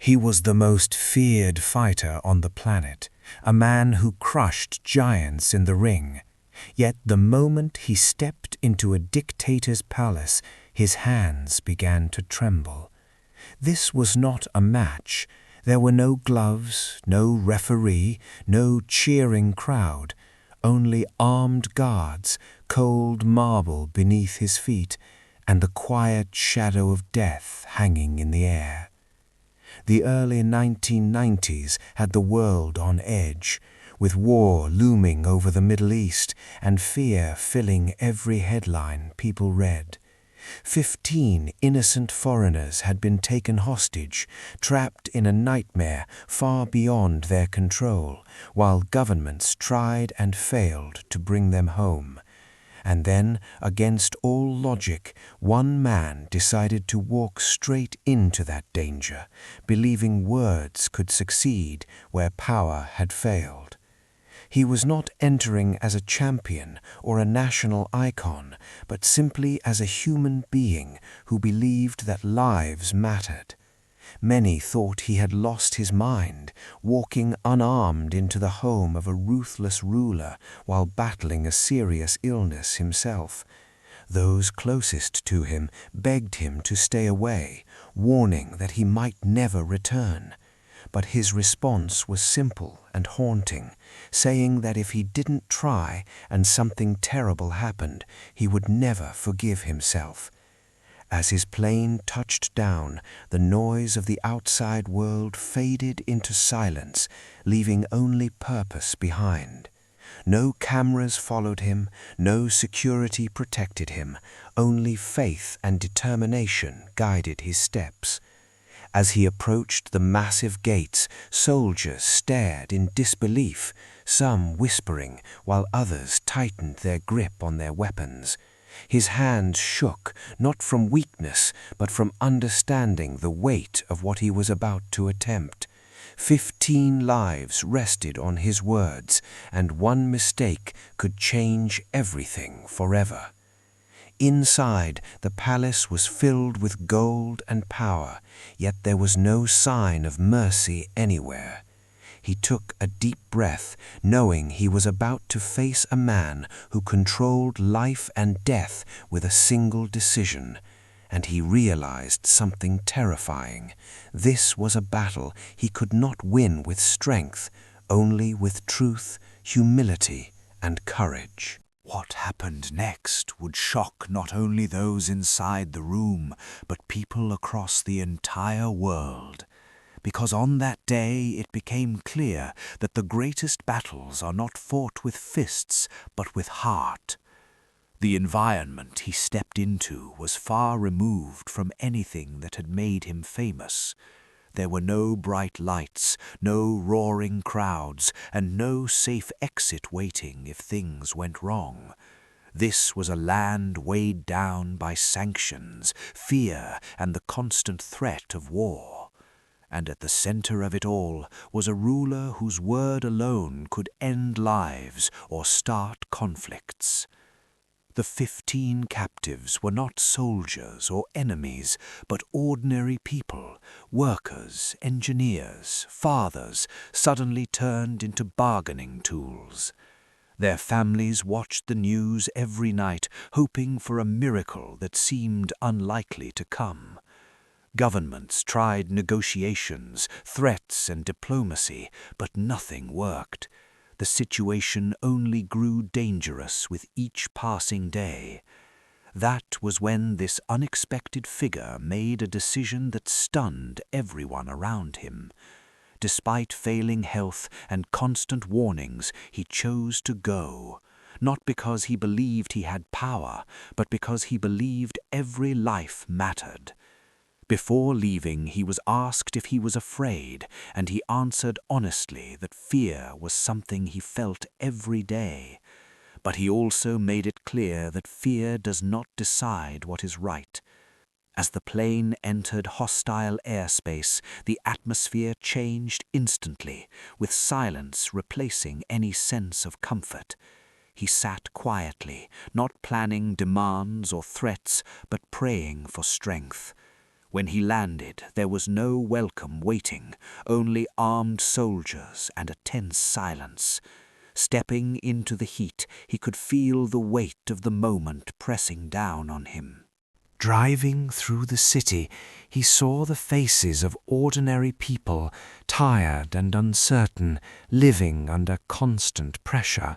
He was the most feared fighter on the planet, a man who crushed giants in the ring. Yet the moment he stepped into a dictator's palace, his hands began to tremble. This was not a match. There were no gloves, no referee, no cheering crowd, only armed guards, cold marble beneath his feet, and the quiet shadow of death hanging in the air. The early 1990s had the world on edge, with war looming over the Middle East and fear filling every headline people read. 15 innocent foreigners had been taken hostage, trapped in a nightmare far beyond their control, while governments tried and failed to bring them home. And then, against all logic, one man decided to walk straight into that danger, believing words could succeed where power had failed. He was not entering as a champion or a national icon, but simply as a human being who believed that lives mattered. Many thought he had lost his mind, walking unarmed into the home of a ruthless ruler while battling a serious illness himself. Those closest to him begged him to stay away, warning that he might never return. But his response was simple and haunting, saying that if he didn't try and something terrible happened, he would never forgive himself. As his plane touched down, the noise of the outside world faded into silence, leaving only purpose behind. No cameras followed him, no security protected him, only faith and determination guided his steps. As he approached the massive gates, soldiers stared in disbelief, some whispering while others tightened their grip on their weapons. His hands shook, not from weakness, but from understanding the weight of what he was about to attempt. 15 lives rested on his words, and one mistake could change everything forever. Inside, the palace was filled with gold and power, yet there was no sign of mercy anywhere. He took a deep breath, knowing he was about to face a man who controlled life and death with a single decision. And he realized something terrifying. This was a battle he could not win with strength, only with truth, humility, and courage. What happened next would shock not only those inside the room, but people across the entire world. Because on that day it became clear that the greatest battles are not fought with fists, but with heart. The environment he stepped into was far removed from anything that had made him famous. There were no bright lights, no roaring crowds, and no safe exit waiting if things went wrong. This was a land weighed down by sanctions, fear, and the constant threat of war. And at the center of it all was a ruler whose word alone could end lives or start conflicts. The 15 captives were not soldiers or enemies, but ordinary people, workers, engineers, fathers, suddenly turned into bargaining tools. Their families watched the news every night, hoping for a miracle that seemed unlikely to come. Governments tried negotiations, threats, and diplomacy, but nothing worked. The situation only grew dangerous with each passing day. That was when this unexpected figure made a decision that stunned everyone around him. Despite failing health and constant warnings, he chose to go, not because he believed he had power, but because he believed every life mattered. Before leaving, he was asked if he was afraid, and he answered honestly that fear was something he felt every day. But he also made it clear that fear does not decide what is right. As the plane entered hostile airspace, the atmosphere changed instantly, with silence replacing any sense of comfort. He sat quietly, not planning demands or threats, but praying for strength. When he landed, there was no welcome waiting, only armed soldiers and a tense silence. Stepping into the heat, he could feel the weight of the moment pressing down on him. Driving through the city, he saw the faces of ordinary people, tired and uncertain, living under constant pressure.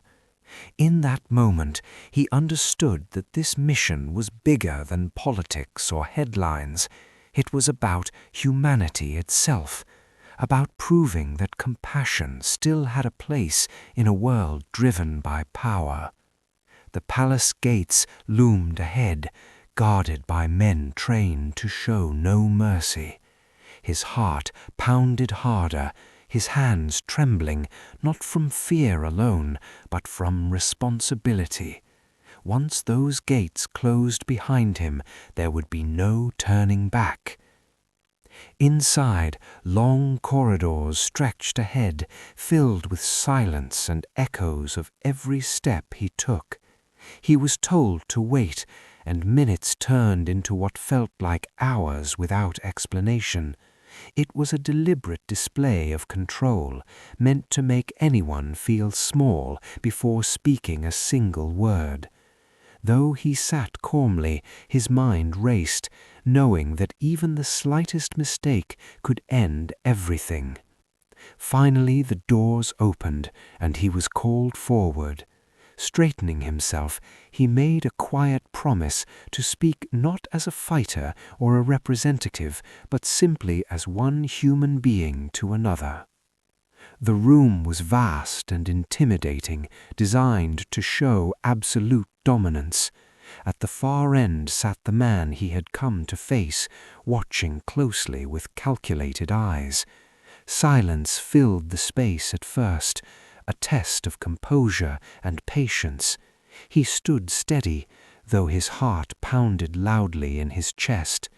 In that moment, he understood that this mission was bigger than politics or headlines. It was about humanity itself, about proving that compassion still had a place in a world driven by power. The palace gates loomed ahead, guarded by men trained to show no mercy. His heart pounded harder, his hands trembling, not from fear alone, but from responsibility. Once those gates closed behind him, there would be no turning back. Inside, long corridors stretched ahead, filled with silence and echoes of every step he took. He was told to wait, and minutes turned into what felt like hours without explanation. It was a deliberate display of control, meant to make anyone feel small before speaking a single word. Though he sat calmly, his mind raced, knowing that even the slightest mistake could end everything. Finally the doors opened, and he was called forward. Straightening himself, he made a quiet promise to speak not as a fighter or a representative, but simply as one human being to another. The room was vast and intimidating, designed to show absolute dominance. At the far end sat the man he had come to face, watching closely with calculated eyes. Silence filled the space at first, a test of composure and patience. He stood steady, though his heart pounded loudly in his chest.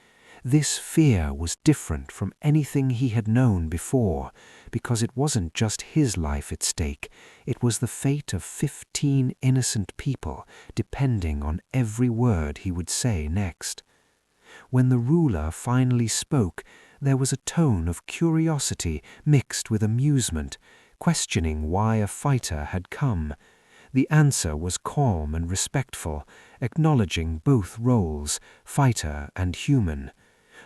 This fear was different from anything he had known before, because it wasn't just his life at stake, it was the fate of 15 innocent people depending on every word he would say next. When the ruler finally spoke, there was a tone of curiosity mixed with amusement, questioning why a fighter had come. The answer was calm and respectful, acknowledging both roles, fighter and human.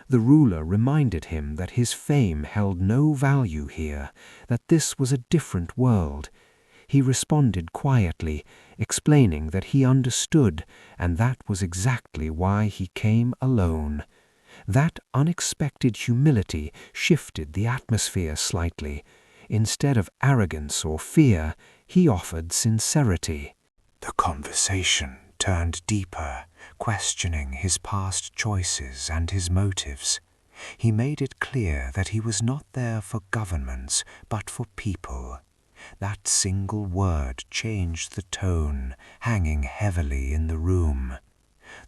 The ruler reminded him that his fame held no value here, that this was a different world. He responded quietly, explaining that he understood, and that was exactly why he came alone. That unexpected humility shifted the atmosphere slightly. Instead of arrogance or fear, he offered sincerity. The conversation turned deeper, questioning his past choices and his motives. He made it clear that he was not there for governments, but for people. That single word changed the tone, hanging heavily in the room.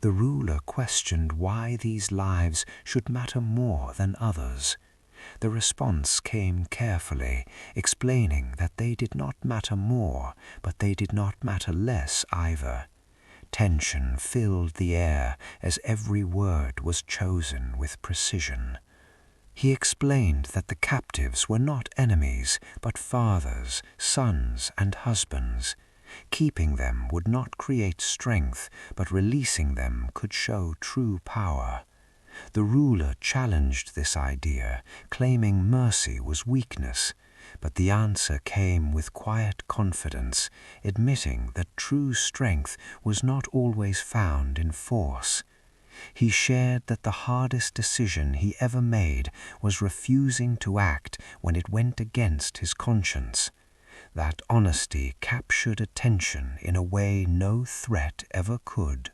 The ruler questioned why these lives should matter more than others. The response came carefully, explaining that they did not matter more, but they did not matter less either. Tension filled the air as every word was chosen with precision. He explained that the captives were not enemies, but fathers, sons, and husbands. Keeping them would not create strength, but releasing them could show true power. The ruler challenged this idea, claiming mercy was weakness, but the answer came with quiet confidence, admitting that true strength was not always found in force. He shared that the hardest decision he ever made was refusing to act when it went against his conscience. That honesty captured attention in a way no threat ever could.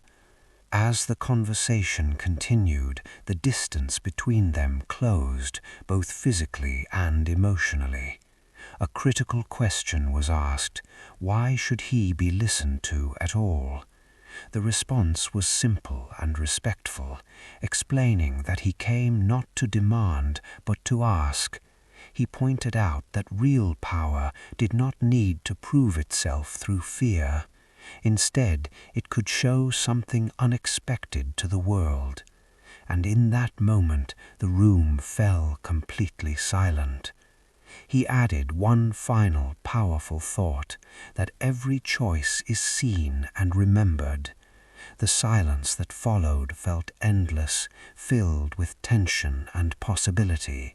As the conversation continued, the distance between them closed, both physically and emotionally. A critical question was asked: why should he be listened to at all? The response was simple and respectful, explaining that he came not to demand, but to ask. He pointed out that real power did not need to prove itself through fear. Instead, it could show something unexpected to the world. and in that moment the room fell completely silent. He added one final powerful thought, that every choice is seen and remembered. The silence that followed felt endless, filled with tension and possibility.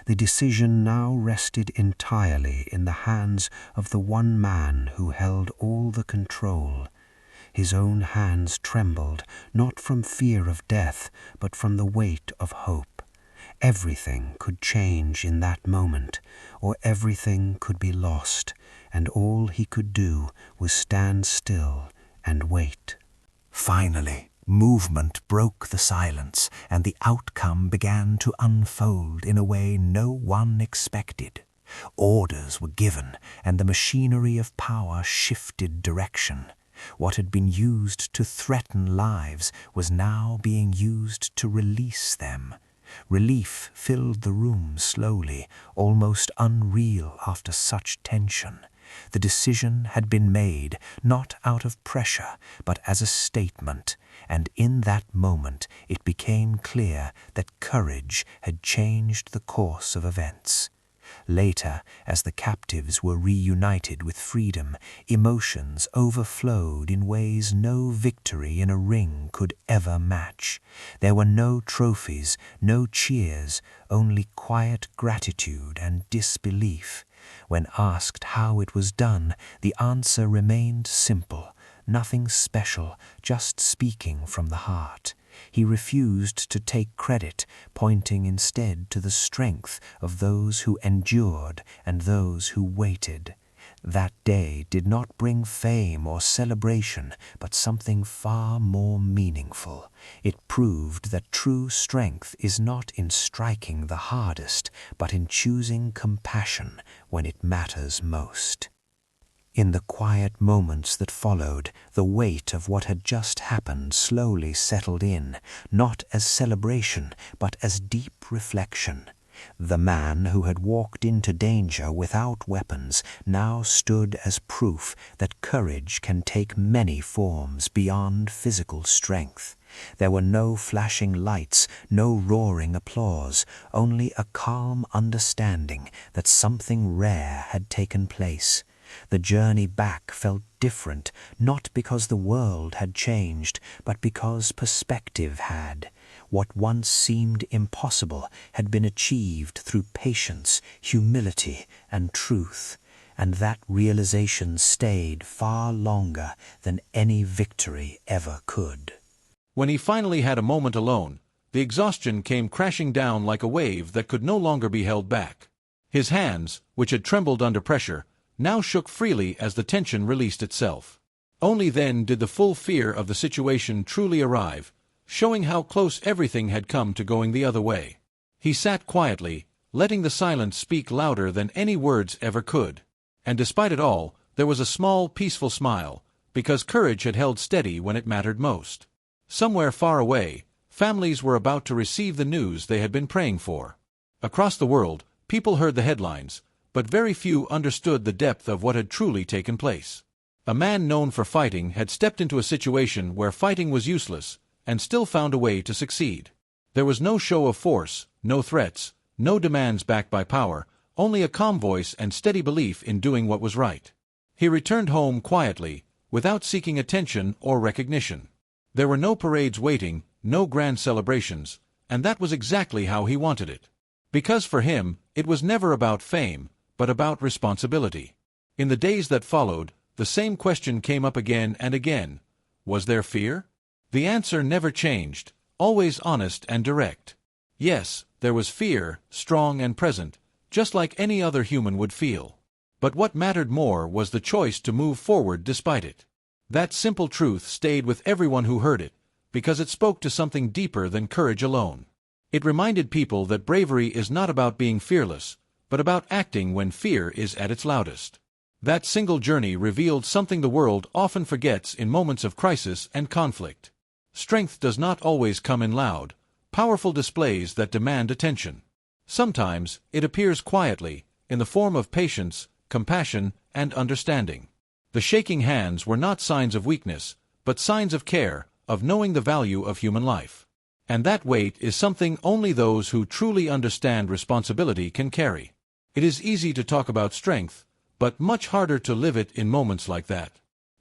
The decision now rested entirely in the hands of the one man who held all the control. His own hands trembled, not from fear of death, but from the weight of hope. Everything could change in that moment, or everything could be lost, and all he could do was stand still and wait. Finally, movement broke the silence, and the outcome began to unfold in a way no one expected. Orders were given, and the machinery of power shifted direction. What had been used to threaten lives was now being used to release them. Relief filled the room slowly, almost unreal after such tension. The decision had been made, not out of pressure, but as a statement, and in that moment it became clear that courage had changed the course of events. Later, as the captives were reunited with freedom, emotions overflowed in ways no victory in a ring could ever match. There were no trophies, no cheers, only quiet gratitude and disbelief. When asked how it was done, the answer remained simple, nothing special, just speaking from the heart. He refused to take credit, pointing instead to the strength of those who endured and those who waited. That day did not bring fame or celebration, but something far more meaningful. It proved that true strength is not in striking the hardest, but in choosing compassion when it matters most. In the quiet moments that followed, the weight of what had just happened slowly settled in, not as celebration, but as deep reflection. The man who had walked into danger without weapons now stood as proof that courage can take many forms beyond physical strength. There were no flashing lights, no roaring applause, only a calm understanding that something rare had taken place. The journey back felt different, not because the world had changed, but because perspective had. What once seemed impossible had been achieved through patience, humility, and truth, and that realization stayed far longer than any victory ever could. When he finally had a moment alone, the exhaustion came crashing down like a wave that could no longer be held back. His hands, which had trembled under pressure, now shook freely as the tension released itself. Only then did the full fear of the situation truly arrive, showing how close everything had come to going the other way. He sat quietly, letting the silence speak louder than any words ever could. And despite it all, there was a small, peaceful smile, because courage had held steady when it mattered most. Somewhere far away, families were about to receive the news they had been praying for. Across the world, people heard the headlines, but very few understood the depth of what had truly taken place. A man known for fighting had stepped into a situation where fighting was useless, and still found a way to succeed. There was no show of force, no threats, no demands backed by power, only a calm voice and steady belief in doing what was right. He returned home quietly, without seeking attention or recognition. There were no parades waiting, no grand celebrations, and that was exactly how he wanted it. Because for him, it was never about fame, but about responsibility. In the days that followed, the same question came up again and again. Was there fear? The answer never changed, always honest and direct. Yes, there was fear, strong and present, just like any other human would feel. But what mattered more was the choice to move forward despite it. That simple truth stayed with everyone who heard it, because it spoke to something deeper than courage alone. It reminded people that bravery is not about being fearless, but about acting when fear is at its loudest. That single journey revealed something the world often forgets in moments of crisis and conflict. Strength does not always come in loud, powerful displays that demand attention. Sometimes it appears quietly, in the form of patience, compassion, and understanding. The shaking hands were not signs of weakness, but signs of care, of knowing the value of human life. And that weight is something only those who truly understand responsibility can carry. It is easy to talk about strength, but much harder to live it in moments like that.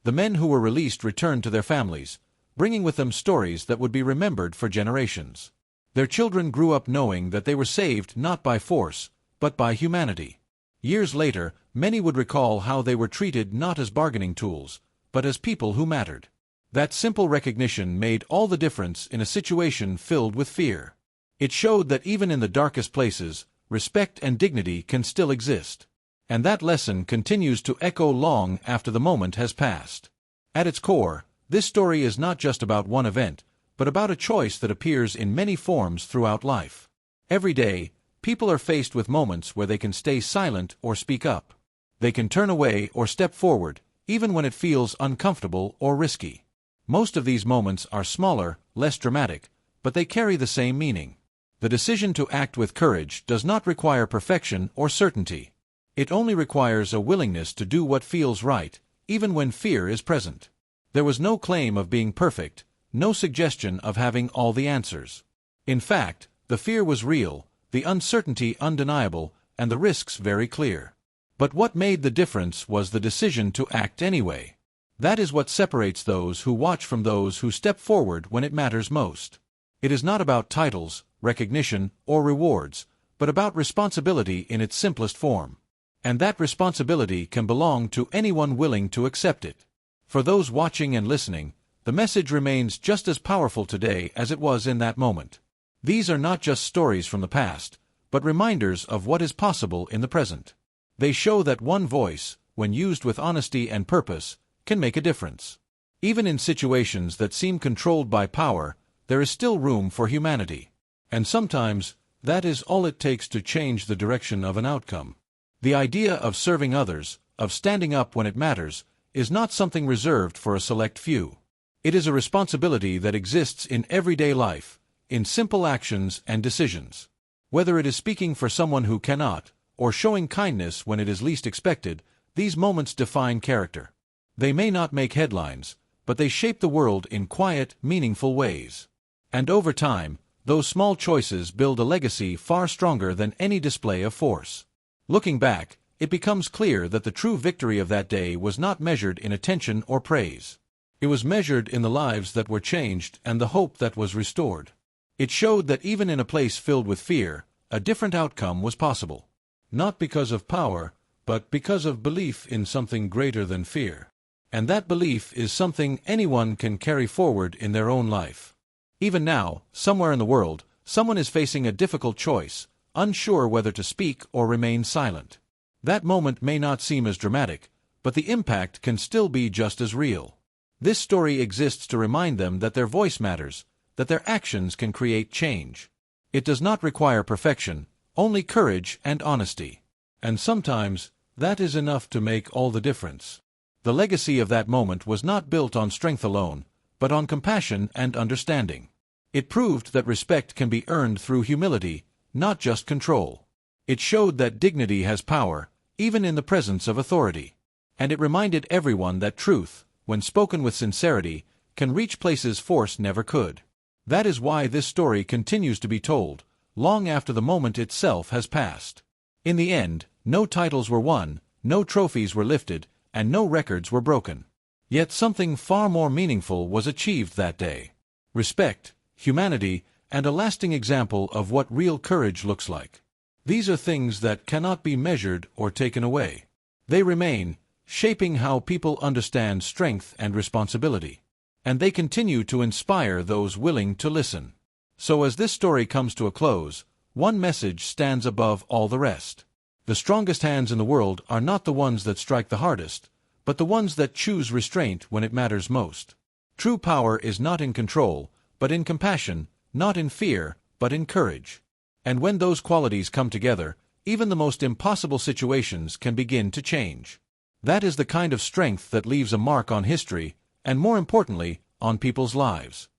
The men who were released returned to their families, bringing with them stories that would be remembered for generations. Their children grew up knowing that they were saved not by force, but by humanity. Years later, many would recall how they were treated not as bargaining tools, but as people who mattered. That simple recognition made all the difference in a situation filled with fear. It showed that even in the darkest places, respect and dignity can still exist. And that lesson continues to echo long after the moment has passed. At its core, this story is not just about one event, but about a choice that appears in many forms throughout life. Every day, people are faced with moments where they can stay silent or speak up. They can turn away or step forward, even when it feels uncomfortable or risky. Most of these moments are smaller, less dramatic, but they carry the same meaning. The decision to act with courage does not require perfection or certainty. It only requires a willingness to do what feels right, even when fear is present. There was no claim of being perfect, no suggestion of having all the answers. In fact, the fear was real, the uncertainty undeniable, and the risks very clear. But what made the difference was the decision to act anyway. That is what separates those who watch from those who step forward when it matters most. It is not about titles, recognition, or rewards, but about responsibility in its simplest form. And that responsibility can belong to anyone willing to accept it. For those watching and listening, the message remains just as powerful today as it was in that moment. These are not just stories from the past, but reminders of what is possible in the present. They show that one voice, when used with honesty and purpose, can make a difference. Even in situations that seem controlled by power, there is still room for humanity. And sometimes, that is all it takes to change the direction of an outcome. The idea of serving others, of standing up when it matters, is not something reserved for a select few. It is a responsibility that exists in everyday life, in simple actions and decisions. Whether it is speaking for someone who cannot, or showing kindness when it is least expected, these moments define character. They may not make headlines, but they shape the world in quiet, meaningful ways. And over time, those small choices build a legacy far stronger than any display of force. Looking back, it becomes clear that the true victory of that day was not measured in attention or praise. It was measured in the lives that were changed and the hope that was restored. It showed that even in a place filled with fear, a different outcome was possible. Not because of power, but because of belief in something greater than fear. And that belief is something anyone can carry forward in their own life. Even now, somewhere in the world, someone is facing a difficult choice, unsure whether to speak or remain silent. That moment may not seem as dramatic, but the impact can still be just as real. This story exists to remind them that their voice matters, that their actions can create change. It does not require perfection, only courage and honesty. And sometimes, that is enough to make all the difference. The legacy of that moment was not built on strength alone, but on compassion and understanding. It proved that respect can be earned through humility, not just control. It showed that dignity has power, even in the presence of authority. And it reminded everyone that truth, when spoken with sincerity, can reach places force never could. That is why this story continues to be told, long after the moment itself has passed. In the end, no titles were won, no trophies were lifted, and no records were broken. Yet something far more meaningful was achieved that day. Respect, humanity, and a lasting example of what real courage looks like. These are things that cannot be measured or taken away. They remain, shaping how people understand strength and responsibility. And they continue to inspire those willing to listen. So as this story comes to a close, one message stands above all the rest. The strongest hands in the world are not the ones that strike the hardest, but the ones that choose restraint when it matters most. True power is not in control, but in compassion, not in fear, but in courage. And when those qualities come together, even the most impossible situations can begin to change. That is the kind of strength that leaves a mark on history, and more importantly, on people's lives.